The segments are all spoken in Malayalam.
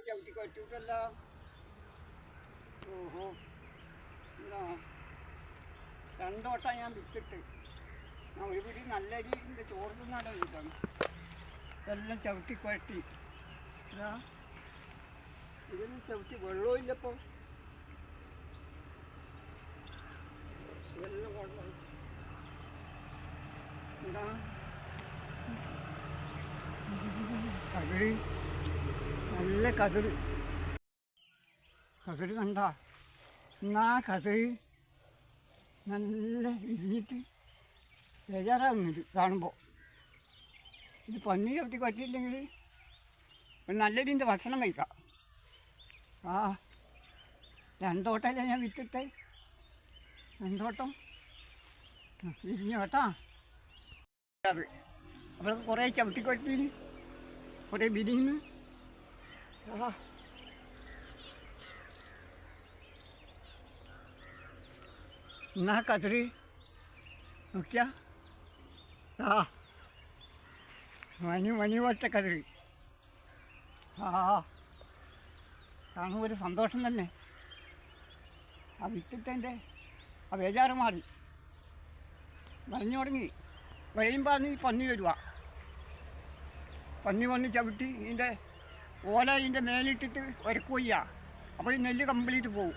ചവിട്ടി പറ്റൂട്ടല്ലോ. ഓഹോ, എന്താ രണ്ടോട്ടം ഞാൻ വിറ്റിട്ട് ഒരു പിടി നല്ല അരിൻ്റെ ചോറ് തിന്നാലോ കിട്ടണം. എല്ലാം ചവിട്ടി കുഴട്ടി ഇതാ ഇതൊന്നും ചവിട്ടി വെള്ളവും ഇല്ലപ്പോൾ. ഇതെല്ലാം വെള്ളം എന്താ കതിര്, നല്ല കതിര് കണ്ട എന്നാ കതിര് നല്ല വിരിഞ്ഞിട്ട് ബേജാറാകുന്നത് കാണുമ്പോൾ. ഇത് പന്നി ചവിട്ടി പറ്റിയില്ലെങ്കിൽ നല്ല രീതിൻ്റെ ഭക്ഷണം കഴിക്കാം. ആ രണ്ടോട്ടമല്ലേ ഞാൻ വിറ്റിട്ടെ, രണ്ടോട്ടം വിരിഞ്ഞു കേട്ടാ. അത് അപ്പോൾ കുറേ ചവിട്ടിക്കൊട്ടി കുറേ വിരിഞ്ഞ്. ആ എന്നാ കതിര് നോക്കിയാ, ആ മണി പോറ്റ കതിര്. ആ കാണുമ്പോൾ ഒരു സന്തോഷം തന്നെ. ആ വിത്തിട്ടതിൻ്റെ ആ ബേജാറ് മാറി. വരഞ്ഞു തുടങ്ങി. വഴിയുമ്പോൾ ഈ പന്നി വരുക. പന്നി ചവിട്ടി ഇതിൻ്റെ ഓല ഇതിൻ്റെ മേലിട്ടിട്ട് ഉരക്കൊയ്യ. അപ്പോൾ ഈ നെല്ല് കംപ്ലീറ്റ് പോകും.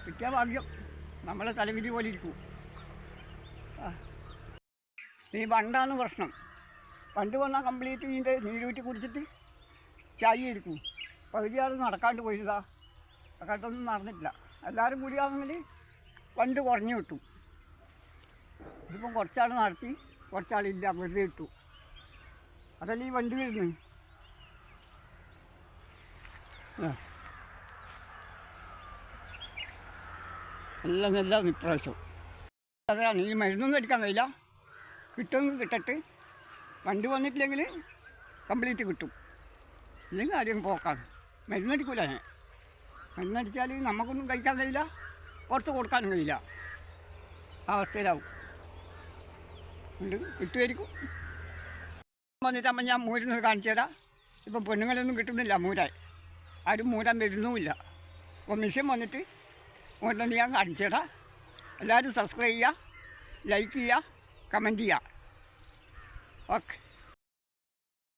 കിട്ടിയ ഭാഗ്യം, നമ്മളെ തലവിധി പോലെ ഇരിക്കും. ഈ വണ്ടാണ് പ്രശ്നം. വണ്ട് വന്നാൽ കംപ്ലീറ്റ് ഇതിൻ്റെ നീരൂറ്റി കുടിച്ചിട്ട് ചായ ഇരിക്കും. പകുതി ആൾ നടക്കാണ്ട് പോയതാ, നടക്കാണ്ടൊന്നും നടന്നിട്ടില്ല. എല്ലാവരും കൂടിയാണെങ്കിൽ വണ്ട് കുറഞ്ഞു കിട്ടും. ഇതിപ്പം കുറച്ചാൾ നടത്തി, കുറച്ചാളില്ല, വെറുതെ ഇട്ടു. അതല്ല ഈ വണ്ടി വരുന്നത്. എല്ലാം നെല്ലാണ് ഇപ്രാവശ്യം. അതാണ് ഈ മരുന്നൊന്നും അടിക്കാൻ കഴിയില്ല. കിട്ടുമെങ്കിൽ കിട്ടട്ട്. വണ്ടി വന്നിട്ടില്ലെങ്കിൽ കംപ്ലീറ്റ് കിട്ടും. ഇല്ലെങ്കിൽ ആരെയും പോക്കാണ്. മരുന്നടിക്കൂല ഞാൻ. മരുന്നടിച്ചാൽ നമുക്കൊന്നും കഴിക്കാൻ കഴിയില്ല, പുറത്ത് കൊടുക്കാനും കഴിയില്ല. ആ അവസ്ഥയിലാവും. ഉണ്ട് കിട്ടുമായിരിക്കും. വന്നിട്ടാകുമ്പോൾ ഞാൻ മൂരുന്നത് കാണിച്ചു തരാം. ഇപ്പം പെണ്ണുങ്ങളൊന്നും കിട്ടുന്നില്ല മൂരാൻ. ആരും മൂരാൻ വരുന്നുമില്ല. അപ്പോൾ മിഷൻ വന്നിട്ട് മൂരുന്നത് ഞാൻ കാണിച്ചു തരാം. എല്ലാവരും സബ്സ്ക്രൈബ് ചെയ്യുക, ലൈക്ക് ചെയ്യുക, കമൻറ്റ് ചെയ്യുക. ഓക്കെ.